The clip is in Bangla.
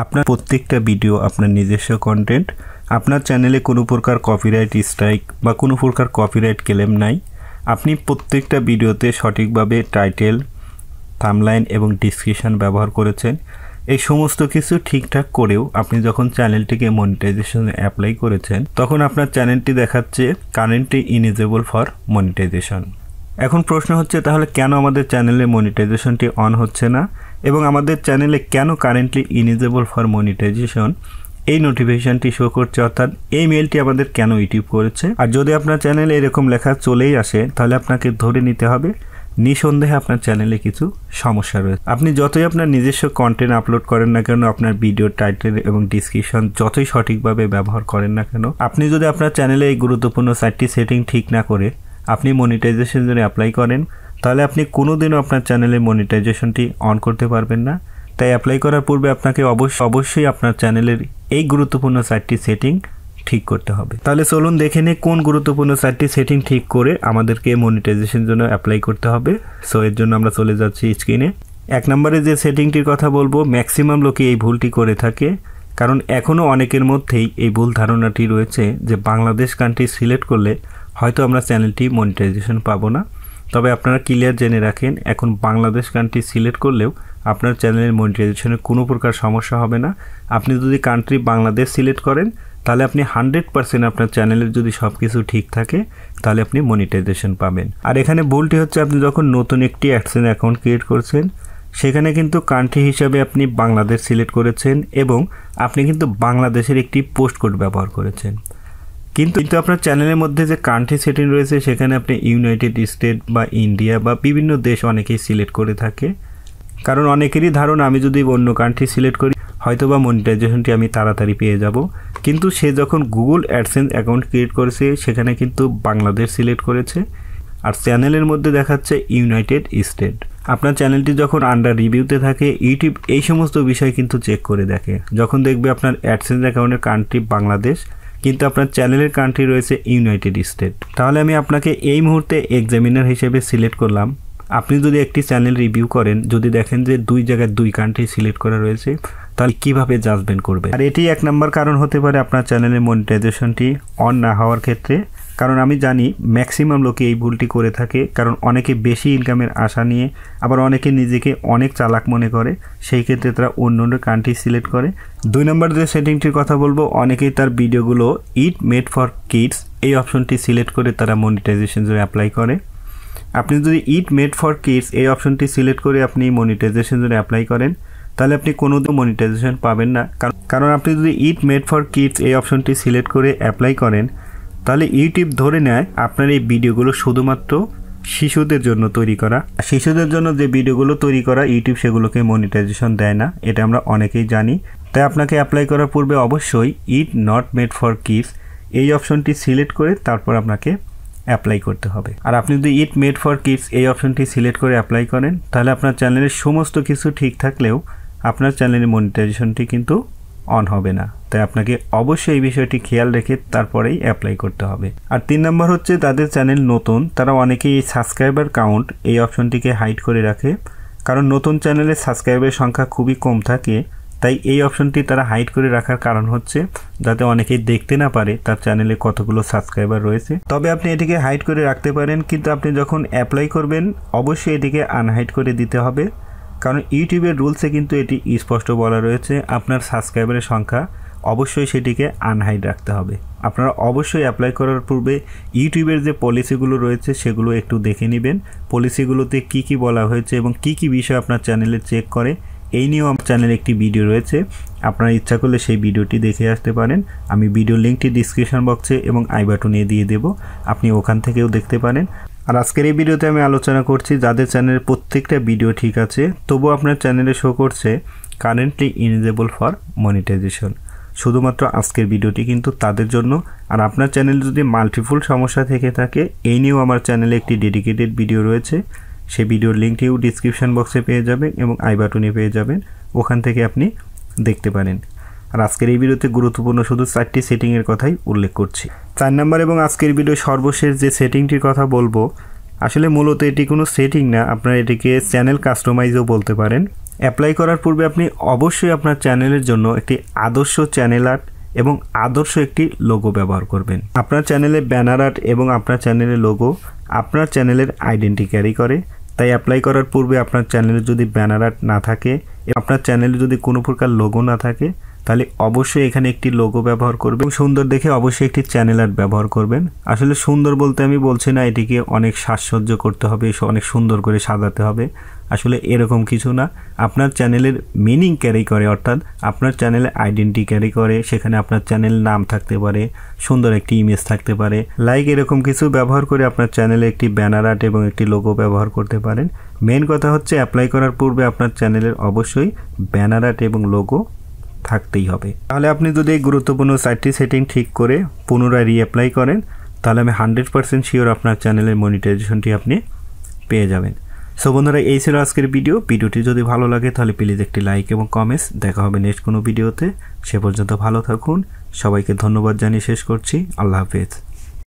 আপনার প্রত্যেকটা ভিডিও আপনার নিজস্ব কন্টেন্ট, আপনার চ্যানেলে কোনো প্রকার কপিরাইট স্ট্রাইক বা কোনো প্রকার কপিরাইট ক্লেম নাই। আপনি প্রত্যেকটা ভিডিওতে সঠিকভাবে টাইটেল, থাম্বনেইল এবং ডেসক্রিপশন ব্যবহার করেছেন। এই সমস্ত কিছু ঠিকঠাক করেও আপনি যখন চ্যানেলটিকে মনিটাইজেশনে অ্যাপ্লাই করেছেন, তখন আপনার চ্যানেলটি দেখাচ্ছে কারেন্টলি ইনেজেবল ফর মনিটাইজেশন। এখন প্রশ্ন হচ্ছে, তাহলে কেন আমাদের চ্যানেলে মনিটাইজেশনটি অন হচ্ছে না এবং আমাদের চ্যানেলে কেন কারেন্টলি ইনেজেবল ফর মনিটাইজেশন এই নোটিফিকেশনটি শো করছে, অর্থাৎ এই মেলটি আমাদের কেন ইউটিউব করেছে। আর যদি আপনার চ্যানেলে এরকম লেখা চলেই আসে, তাহলে আপনাকে ধরে নিতে হবে নিঃসন্দেহে আপনার চ্যানেলে কিছু সমস্যা রয়েছে। আপনি যতই আপনার নিজস্ব কন্টেন্ট আপলোড করেন না কেন, আপনার ভিডিও টাইটেল এবং ডিসক্রিপশন যতই সঠিকভাবে ব্যবহার করেন না কেন, আপনি যদি আপনার চ্যানেলে এই গুরুত্বপূর্ণ 4টি সেটিং ঠিক না করে আপনি মনিটাইজেশন জন্য অ্যাপ্লাই করেন, তাহলে আপনি কোনোদিনও আপনার চ্যানেলে মনিটাইজেশনটি অন করতে পারবেন না। তাই অ্যাপ্লাই করার পূর্বে আপনাকে অবশ্যই আপনার চ্যানেলের এই গুরুত্বপূর্ণ 4টি সেটিং ঠিক করতে হবে। তাহলে চলুন দেখে নিই কোন গুরুত্বপূর্ণ 4টি সেটিং ঠিক করে আমাদেরকে মনিটাইজেশন জন্য অ্যাপ্লাই করতে হবে। সো এর জন্য আমরা চলে যাচ্ছি স্ক্রিনে। 1 নম্বরে যে সেটিংটির কথা বলবো, ম্যাক্সিমাম লোকে এই ভুলটি করে থাকে, কারণ এখনও অনেকের মধ্যেই এই ভুল ধারণাটি রয়েছে যে বাংলাদেশ কান্ট্রি সিলেক্ট করলে হয়তো আমরা চ্যানেলটি মনিটাইজেশন পাবো না। তবে আপনারা ক্লিয়ার জেনে রাখেন, এখন বাংলাদেশ কান্ট্রি সিলেক্ট করলেও আপনার চ্যানেলের মনিটাইজেশনের কোনো প্রকার সমস্যা হবে না। আপনি যদি কান্ট্রি বাংলাদেশ সিলেক্ট করেন, তাহলে আপনি 100% আপনার চ্যানেলের যদি সব কিছু ঠিক থাকে, তাহলে আপনি মনিটাইজেশন পাবেন। আর এখানে ভুলটি হচ্ছে, আপনি যখন নতুন একটি অ্যাডসেন্স অ্যাকাউন্ট ক্রিয়েট করছেন, সেখানে কিন্তু কান্ট্রি হিসাবে আপনি বাংলাদেশ সিলেক্ট করেছেন এবং আপনি কিন্তু বাংলাদেশের একটি পোস্ট কোড ব্যবহার করেছেন। কিন্তু আপনার চ্যানেলের মধ্যে যে কান্ট্রি সেটিং রয়েছে, সেখানে আপনি ইউনাইটেড স্টেট বা ইন্ডিয়া বা বিভিন্ন দেশ অনেকেই সিলেক্ট করে থাকে। কারণ অনেকেরই ধারণা, আমি যদি অন্য কান্ট্রি সিলেক্ট করি হয়তো বা মনিটাইজেশনটি আমি তাড়াতাড়ি পেয়ে যাব। কিন্তু সে যখন গুগল অ্যাডসেন্স অ্যাকাউন্ট ক্রিয়েট করেছে, সেখানে কিন্তু বাংলাদেশ সিলেক্ট করেছে আর চ্যানেলের মধ্যে দেখাচ্ছে ইউনাইটেড স্টেট। আপনার চ্যানেলটি যখন আন্ডার রিভিউতে থাকে, ইউটিউব এই সমস্ত বিষয় কিন্তু চেক করে দেখে। যখন দেখবে আপনার অ্যাডসেন্স অ্যাকাউন্টের কান্ট্রি বাংলাদেশ, কিন্তু আপনার চ্যানেলের কান্ট্রি রয়েছে ইউনাইটেড স্টেট, তাহলে আমি আপনাকে এই মুহূর্তে এক্সামিনার হিসেবে সিলেক্ট করলাম। আপনি যদি একটি চ্যানেল রিভিউ করেন, যদি দেখেন যে 2 জায়গায় 2 কান্ট্রি সিলেক্ট করা রয়েছে, তাহলে কিভাবে জাজমেন্ট করবে? আর এটি 1 নম্বর কারণ হতে পারে আপনার চ্যানেলের মনিটাইজেশনটি অন না হওয়ার ক্ষেত্রে। কারণ আমি জানি ম্যাক্সিমাম লোকে এই ভুলটি করে থাকে, কারণ অনেকে বেশি ইনকামের আশা নিয়ে, আবার অনেকে নিজেকে অনেক চালাক মনে করে, সেই ক্ষেত্রে তারা অন্য কান্ট্রি সিলেক্ট করে। 2 নম্বর যে সেটিংটির কথা বলবো, অনেকেই তার ভিডিওগুলো ইট মেড ফর কিডস এই অপশনটি সিলেক্ট করে তারা মনিটাইজেশন জন্য অ্যাপ্লাই করে। আপনি যদি ইট মেড ফর কিডস এই অপশনটি সিলেক্ট করে আপনি মনিটাইজেশন জন্য অ্যাপ্লাই করেন, তাহলে আপনি কোনোদিন মনিটাইজেশন পাবেন না। কারণ আপনি যদি ইট মেড ফর কিডস এই অপশনটি সিলেক্ট করে অ্যাপ্লাই করেন, তাহলে ইউটিউব ধরে নেয় আপনার এই ভিডিওগুলো শুধুমাত্র শিশুদের জন্য তৈরি করা। শিশুদের জন্য যে ভিডিওগুলো তৈরি করা, ইউটিউব সেগুলোকে মনিটাইজেশন দেয় না, এটা আমরা অনেকেই জানি। তাই আপনাকে অ্যাপ্লাই করার পূর্বে অবশ্যই it not made for kids এই অপশনটি সিলেক্ট করে তারপর আপনাকে অ্যাপ্লাই করতে হবে। আর আপনি যদি ইট মেড ফর কিডস এই অপশনটি সিলেক্ট করে অ্যাপ্লাই করেন, তাহলে আপনার চ্যানেলের সমস্ত কিছু ঠিক থাকলেও আপনার চ্যানেলের মনিটাইজেশনটি কিন্তু অন হবে না। তাই আপনাকে অবশ্যই এই বিষয়টি খেয়াল রেখে তারপরেই অ্যাপ্লাই করতে হবে। আর 3 নম্বর হচ্ছে, তাদের চ্যানেল নতুন, তারা অনেকেই এই সাবস্ক্রাইবার কাউন্ট এই অপশনটিকে হাইড করে রাখে। কারণ নতুন চ্যানেলে সাবস্ক্রাইবের সংখ্যা খুবই কম থাকে, তাই এই অপশনটি তারা হাইড করে রাখার কারণ হচ্ছে যাতে অনেকেই দেখতে না পারে তার চ্যানেলে কতগুলো সাবস্ক্রাইবার রয়েছে। তবে আপনি এটিকে হাইড করে রাখতে পারেন, কিন্তু আপনি যখন অ্যাপ্লাই করবেন অবশ্যই এটিকে আনহাইড করে দিতে হবে। কারণ ইউটিউবের রুলসে কিন্তু এটি স্পষ্ট বলা রয়েছে, আপনার সাবস্ক্রাইবারের সংখ্যা অবশ্যই সেটিকে আনহাইড রাখতে হবে। আপনারা অবশ্যই অ্যাপ্লাই করার পূর্বে ইউটিউবের যে পলিসিগুলো রয়েছে সেগুলো একটু দেখে নেবেন। পলিসিগুলোতে কি কি বলা হয়েছে এবং কি কি বিষয় আপনার চ্যানেলে চেক করে, এই নিয়েও আমার চ্যানেলে একটি ভিডিও রয়েছে। আপনারা ইচ্ছা করলে সেই ভিডিওটি দেখে আসতে পারেন। আমি ভিডিও লিঙ্কটি ডিসক্রিপশন বক্সে এবং আই বাটনে দিয়ে দেব, আপনি ওখান থেকেও দেখতে পারেন। আর আজকের এই ভিডিওতে আমি আলোচনা করছি যাদের চ্যানেলের প্রত্যেকটা ভিডিও ঠিক আছে, তবু আপনার চ্যানেলে শো করছে কারেন্টলি ইনেজেবল ফর মনিটাইজেশন। শুধুমাত্র আজকের ভিডিওটি কিন্তু তাদের জন্য। আর আপনার চ্যানেলে যদি মাল্টিপল সমস্যা থেকে থাকে, এই নিয়েও আমার চ্যানেলে একটি ডেডিকেটেড ভিডিও রয়েছে। সেই ভিডিওর লিঙ্কটিও ডিসক্রিপশন বক্সে পেয়ে যাবেন এবং আই বাটনে পেয়ে যাবেন, ওখান থেকে আপনি দেখতে পারেন। আর আজকের এই ভিডিওতে গুরুত্বপূর্ণ শুধু 4টি সেটিংয়ের কথাই উল্লেখ করছি। 4 নম্বর এবং আজকের ভিডিও সর্বশেষ যে সেটিংটির কথা বলবো, আসলে মূলত এটি কোনো সেটিং না, আপনারা এটিকে চ্যানেল কাস্টমাইজও বলতে পারেন। অ্যাপ্লাই করার পূর্বে আপনি অবশ্যই আপনার চ্যানেলের জন্য একটি আদর্শ চ্যানেল আর্ট এবং আদর্শ একটি লোগো ব্যবহার করবেন। আপনার চ্যানেলে ব্যানার আর্ট এবং আপনার চ্যানেলের লোগো আপনার চ্যানেলের আইডেন্টি ক্যারি করে। তাই অ্যাপ্লাই করার পূর্বে আপনার চ্যানেলে যদি ব্যানার আর্ট না থাকে, আপনার চ্যানেলে যদি কোনো প্রকার লোগো না থাকে, তাহলে অবশ্যই এখানে একটি লোগো ব্যবহার করবেন। সুন্দর দেখে অবশ্যই একটি চ্যানেল আর্ট ব্যবহার করবেন। আসলে সুন্দর বলতে আমি বলছি না এটিকে অনেক সাজসজ্জ করতে হবে, অনেক সুন্দর করে সাজাতে হবে, আসলে এরকম কিছু না। আপনার চ্যানেলের মিনিং ক্যারি করে, অর্থাৎ আপনার চ্যানেলে আইডেন্টি ক্যারি করে, সেখানে আপনার চ্যানেল নাম থাকতে পারে, সুন্দর একটি ইমেজ থাকতে পারে, লাইক এরকম কিছু ব্যবহার করে আপনার চ্যানেলে একটি ব্যানার আর্ট এবং একটি লোগো ব্যবহার করতে পারেন। মেন কথা হচ্ছে অ্যাপ্লাই করার পূর্বে আপনার চ্যানেলের অবশ্যই ব্যানার আর্ট এবং লোগো থাকতেই হবে। তাহলে আপনি যদি এই গুরুত্বপূর্ণ 4টি সেটিং ঠিক করে পুনরায় রিঅ্যাপ্লাই করেন, তাহলে আমি 100% শিওর আপনার চ্যানেলের মনিটাইজেশনটি আপনি পেয়ে যাবেন। সো বন্ধুরা, এই ছিল আজকের ভিডিওটি যদি ভালো লাগে তাহলে প্লিজ একটি লাইক এবং কমেন্টস। দেখা হবে নেক্সট কোনো ভিডিওতে। সে পর্যন্ত ভালো থাকুন। সবাইকে ধন্যবাদ জানিয়ে শেষ করছি। আল্লাহ হাফেজ।